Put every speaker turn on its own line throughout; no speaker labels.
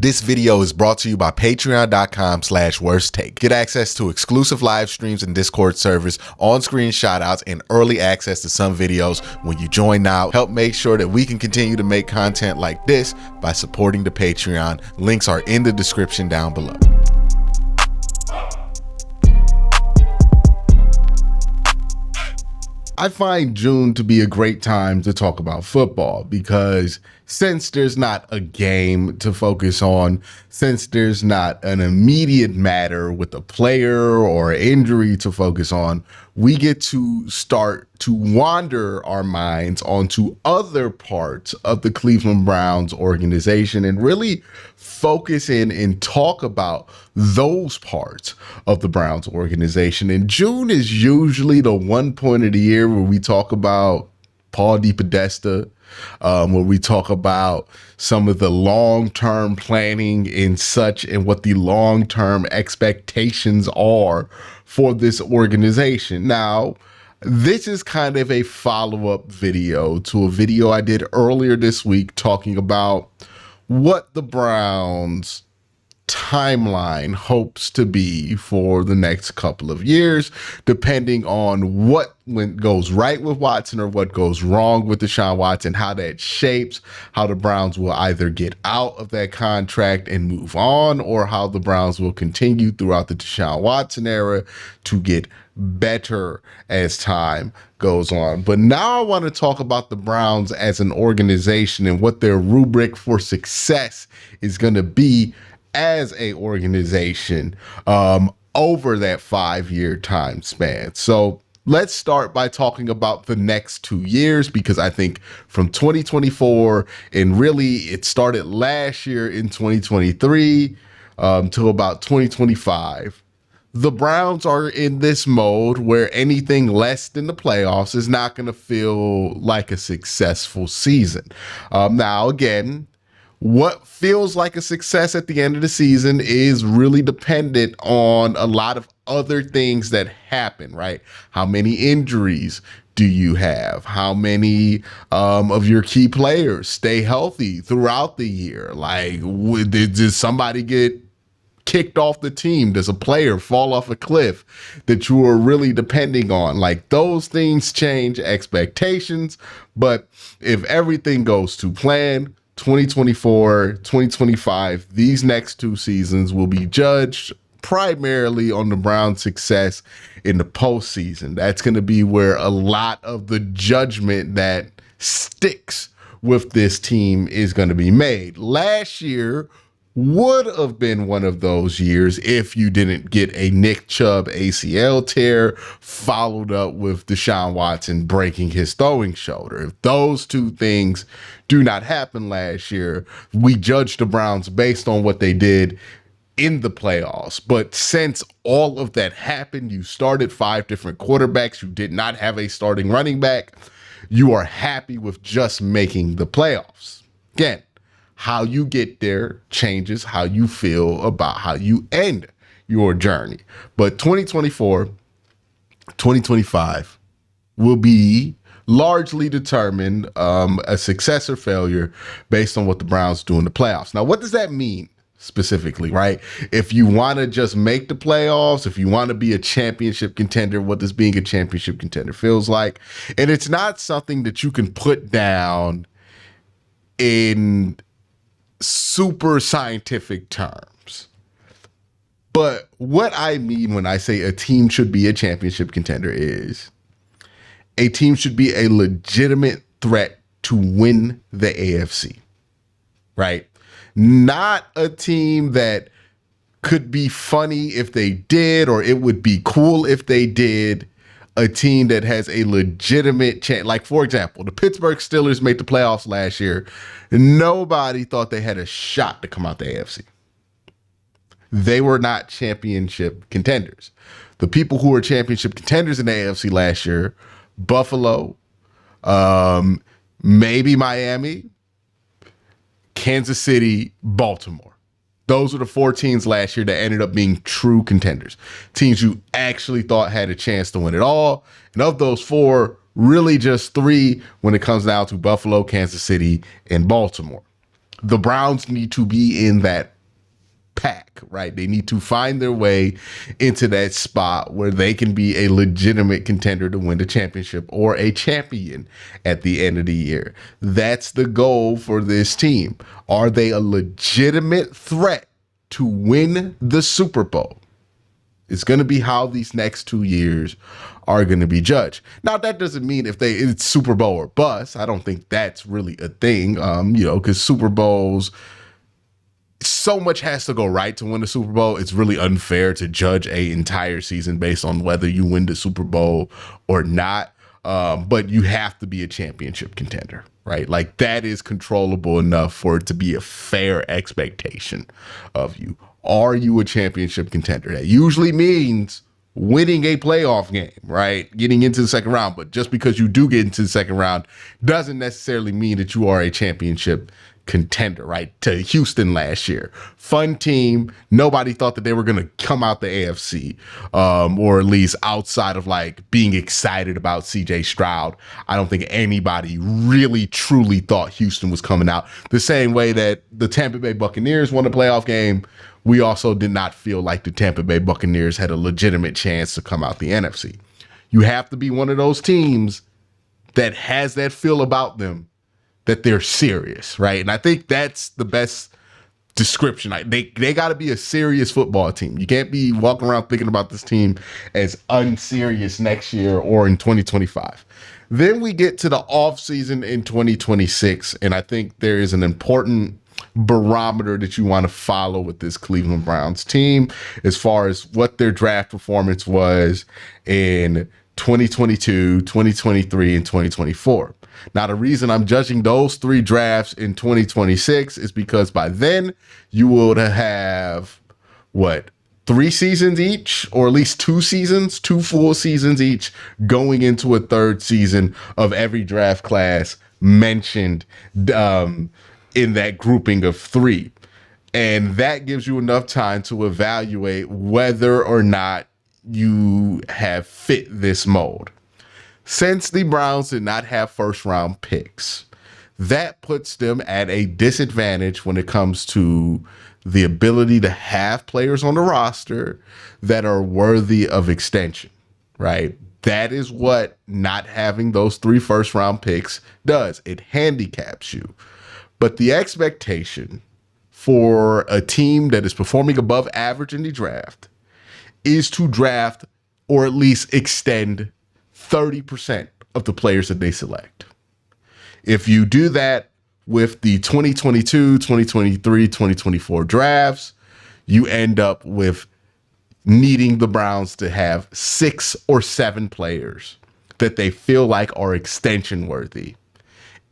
This video is brought to you by patreon.com/worsttake. Get access to exclusive live streams and Discord servers, on-screen shoutouts, and early access to some videos when you join now. Help make sure that we can continue to make content like this by supporting the Patreon. Links are in the description down below. I find June to be a great time to talk about football because since there's not a game to focus on, since there's not an immediate matter with a player or injury to focus on, we get to start to wander our minds onto other parts of the Cleveland Browns organization and really focus in and talk about those parts of the Browns organization. And June is usually the one point of the year where we talk about Paul DePodesta, where we talk about some of the long-term planning and such and what the long-term expectations are for this organization. Now, this is kind of a follow-up video to a video I did earlier this week talking about what the Browns timeline hopes to be for the next couple of years, depending on what goes right with Watson or what goes wrong with Deshaun Watson, how that shapes how the Browns will either get out of that contract and move on, or how the Browns will continue throughout the Deshaun Watson era to get better as time goes on. But now I want to talk about the Browns as an organization and what their rubric for success is going to be as a organization over that 5-year time span. So let's start by talking about the next 2 years, because I think from 2024, and really it started last year in 2023 to about 2025, the Browns are in this mode where anything less than the playoffs is not going to feel like a successful season. Now, again, what feels like a success at the end of the season is really dependent on a lot of other things that happen, right? How many injuries do you have? How many of your key players stay healthy throughout the year? Like, did somebody get kicked off the team? Does a player fall off a cliff that you are really depending on? Like, those things change expectations. But if everything goes to plan, 2024, 2025, these next 2 seasons will be judged primarily on the Browns' success in the postseason. That's going to be where a lot of the judgment that sticks with this team is going to be made. Last year would have been one of those years if you didn't get a Nick Chubb ACL tear followed up with Deshaun Watson breaking his throwing shoulder. If those two things do not happen last year, we judge the Browns based on what they did in the playoffs. But since all of that happened, you started 5 different quarterbacks, you did not have a starting running back, you are happy with just making the playoffs. Again, how you get there changes how you feel about how you end your journey. But 2024, 2025 will be largely determined a success or failure based on what the Browns do in the playoffs. Now, what does that mean specifically, right? If you want to just make the playoffs, if you want to be a championship contender, what does being a championship contender feels like? And it's not something that you can put down in super scientific terms. But what I mean when I say a team should be a championship contender is a team should be a legitimate threat to win the AFC, right? Not a team that could be funny if they did, or it would be cool if they did. A team that has a legitimate chance. Like, for example, the Pittsburgh Steelers made the playoffs last year. Nobody thought they had a shot to come out the AFC. They were not championship contenders. The people who were championship contenders in the AFC last year, Buffalo, maybe Miami, Kansas City, Baltimore. Those were the 4 teams last year that ended up being true contenders. Teams you actually thought had a chance to win it all. And of those 4, really just 3 when it comes down to Buffalo, Kansas City, and Baltimore. The Browns need to be in that pack, right? They need to find their way into that spot where they can be a legitimate contender to win the championship or a champion at the end of the year. That's the goal for this team. Are they a legitimate threat to win the Super Bowl? It's going to be how these next 2 years are going to be judged. Now, that doesn't mean it's Super Bowl or bust. I don't think that's really a thing, because Super Bowls, so much has to go right to win the Super Bowl. It's really unfair to judge an entire season based on whether you win the Super Bowl or not. But you have to be a championship contender, right? Like, that is controllable enough for it to be a fair expectation of you. Are you a championship contender? That usually means winning a playoff game, right? Getting into the second round. But just because you do get into the second round doesn't necessarily mean that you are a championship contender, right? To Houston last year. Fun team. Nobody thought that they were going to come out the AFC, or at least outside of like being excited about CJ Stroud. I don't think anybody really truly thought Houston was coming out. The same way that the Tampa Bay Buccaneers won the playoff game, we also did not feel like the Tampa Bay Buccaneers had a legitimate chance to come out the NFC. You have to be one of those teams that has that feel about them that they're serious, right? And I think that's the best description. They got to be a serious football team. You can't be walking around thinking about this team as unserious next year or in 2025. Then we get to the offseason in 2026, and I think there is an important barometer that you want to follow with this Cleveland Browns team as far as what their draft performance was in 2022, 2023, and 2024. Now, the reason I'm judging those 3 drafts in 2026 is because by then you will have, 3 seasons each, or at least 2 seasons, 2 full seasons each, going into a 3rd season of every draft class mentioned in that grouping of 3. And that gives you enough time to evaluate whether or not you have fit this mold. Since the Browns did not have first round picks, that puts them at a disadvantage when it comes to the ability to have players on the roster that are worthy of extension, right? That is what not having those 3 first round picks does. It handicaps you. But the expectation for a team that is performing above average in the draft is to draft or at least extend 30% of the players that they select. If you do that with the 2022, 2023, 2024 drafts, you end up with needing the Browns to have 6 or 7 players that they feel like are extension worthy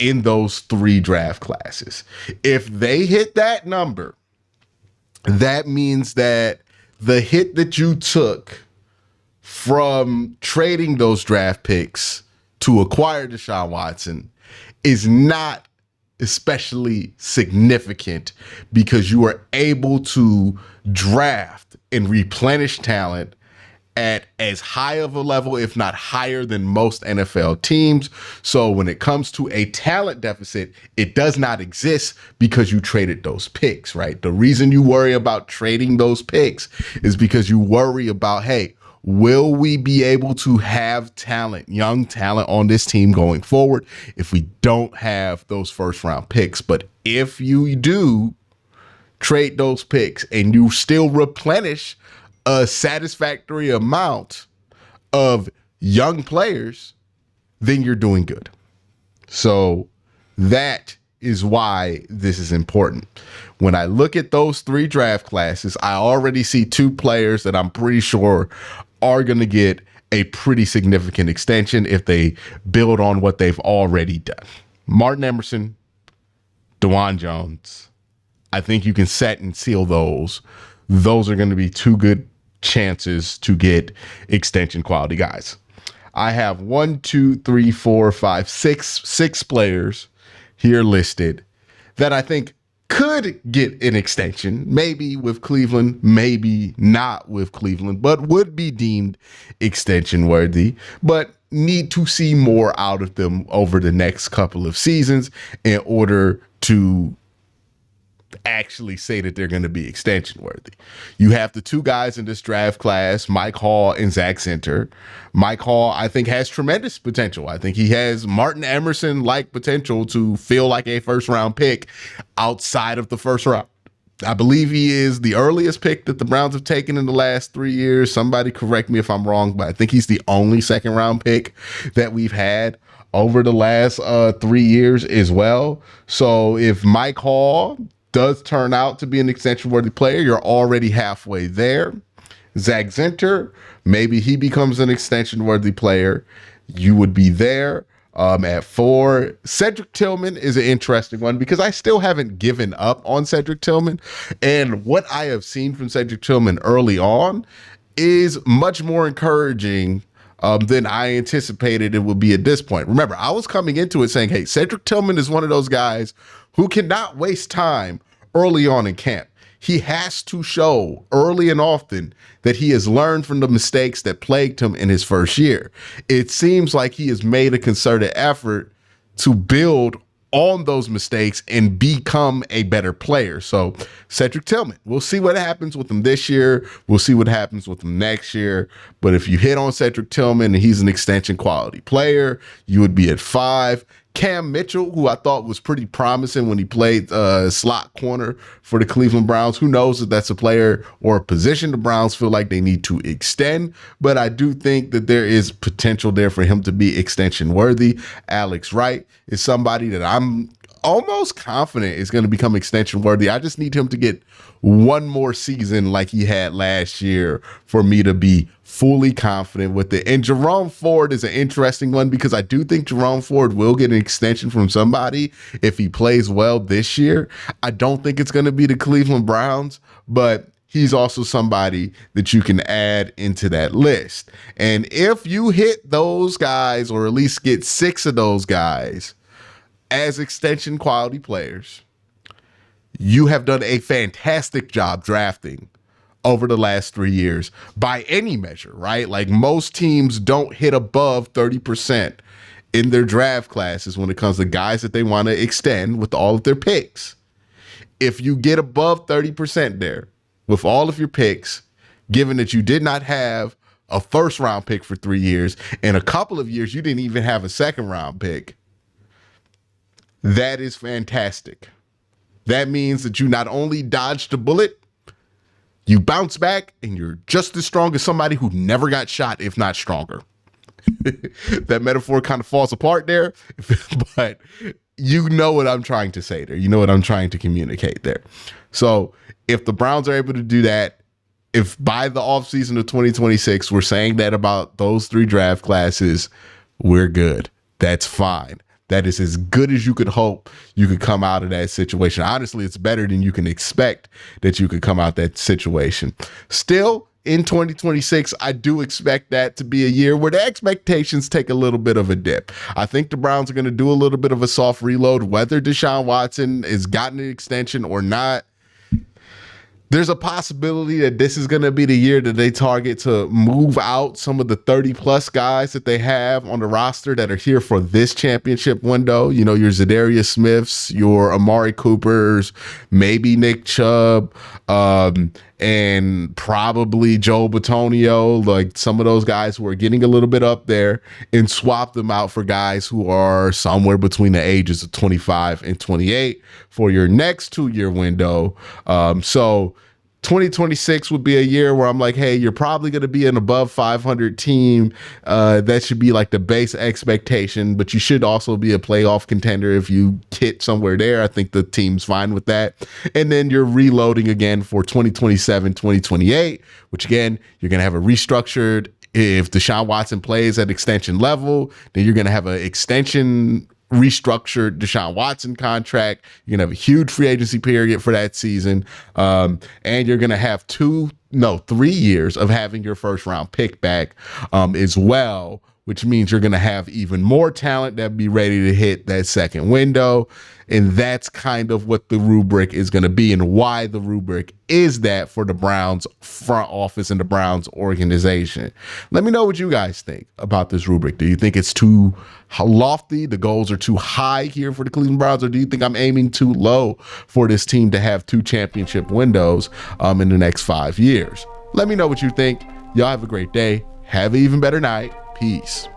in those 3 draft classes. If they hit that number, that means that the hit that you took from trading those draft picks to acquire Deshaun Watson is not especially significant because you are able to draft and replenish talent at as high of a level, if not higher than most NFL teams. So when it comes to a talent deficit, it does not exist because you traded those picks, right? The reason you worry about trading those picks is because you worry about, hey, will we be able to have talent, young talent on this team going forward if we don't have those first round picks? But if you do trade those picks and you still replenish a satisfactory amount of young players, then you're doing good. So that is why this is important. When I look at those 3 draft classes, I already see 2 players that I'm pretty sure are going to get a pretty significant extension if they build on what they've already done. Martin Emerson, DeJuan Jones. I think you can set and seal those. Those are going to be 2 good chances to get extension quality guys. I have 6 players here listed that I think could get an extension, maybe with Cleveland, maybe not with Cleveland, but would be deemed extension worthy, but need to see more out of them over the next couple of seasons in order to actually say that they're going to be extension worthy. You have the two guys in this draft class, Mike Hall and Zach Center. Mike Hall, I think, has tremendous potential. I think he has Martin Emerson-like potential to feel like a first-round pick outside of the first round. I believe he is the earliest pick that the Browns have taken in the last 3 years. Somebody correct me if I'm wrong, but I think he's the only second-round pick that we've had over the last 3 years as well. So if Mike Hall does turn out to be an extension-worthy player, you're already halfway there. Zach Zinter, maybe he becomes an extension-worthy player. You would be there. At 4, Cedric Tillman is an interesting one because I still haven't given up on Cedric Tillman. And what I have seen from Cedric Tillman early on is much more encouraging than I anticipated it would be at this point. Remember, I was coming into it saying, hey, Cedric Tillman is one of those guys who cannot waste time early on in camp. He has to show early and often that he has learned from the mistakes that plagued him in his first year. It seems like he has made a concerted effort to build on those mistakes and become a better player. So Cedric Tillman, we'll see what happens with him this year. We'll see what happens with him next year. But if you hit on Cedric Tillman and he's an extension quality player, you would be at 5. Cam Mitchell, who I thought was pretty promising when he played slot corner for the Cleveland Browns. Who knows if that's a player or a position the Browns feel like they need to extend. But I do think that there is potential there for him to be extension worthy. Alex Wright is somebody that I'm almost confident is going to become extension worthy. I just need him to get one more season like he had last year for me to be fully confident with it. And Jerome Ford is an interesting one because I do think Jerome Ford will get an extension from somebody if he plays well this year. I don't think it's going to be the Cleveland Browns, but he's also somebody that you can add into that list. And if you hit those guys, or at least get 6 of those guys as extension quality players, you have done a fantastic job drafting over the last 3 years by any measure, right? Like, most teams don't hit above 30% in their draft classes when it comes to guys that they want to extend with all of their picks. If you get above 30% there with all of your picks, given that you did not have a first round pick for 3 years, and a couple of years you didn't even have a second round pick, that is fantastic. That means that you not only dodged a bullet, you bounce back and you're just as strong as somebody who never got shot, if not stronger. That metaphor kind of falls apart there, but you know what I'm trying to say there. You know what I'm trying to communicate there. So if the Browns are able to do that, if by the offseason of 2026, we're saying that about those 3 draft classes, we're good. That's fine. That is as good as you could hope you could come out of that situation. Honestly, it's better than you can expect that you could come out that situation. Still, in 2026, I do expect that to be a year where the expectations take a little bit of a dip. I think the Browns are going to do a little bit of a soft reload, whether Deshaun Watson has gotten an extension or not. There's a possibility that this is going to be the year that they target to move out some of the 30-plus guys that they have on the roster that are here for this championship window. You know, your Zadarius Smiths, your Amari Coopers, maybe Nick Chubb, and probably Joe Bitonio, like some of those guys who are getting a little bit up there, and swap them out for guys who are somewhere between the ages of 25 and 28 for your next 2-year window. So 2026 would be a year where I'm like, hey, you're probably going to be an above 500 team. That should be like the base expectation, but you should also be a playoff contender if you hit somewhere there. I think the team's fine with that. And then you're reloading again for 2027, 2028, which again, you're going to have a restructured. If Deshaun Watson plays at extension level, then you're going to have an extension restructured Deshaun Watson contract. You're going to have a huge free agency period for that season. And you're going to have 2 3 years of having your first round pick back as well, which means you're going to have even more talent that be ready to hit that second window. And that's kind of what the rubric is going to be, and why the rubric is that for the Browns front office and the Browns organization. Let me know what you guys think about this rubric. Do you think it's too lofty? The goals are too high here for the Cleveland Browns, or do you think I'm aiming too low for this team to have 2 championship windows in the next 5 years? Let me know what you think. Y'all have a great day. Have an even better night. Peace.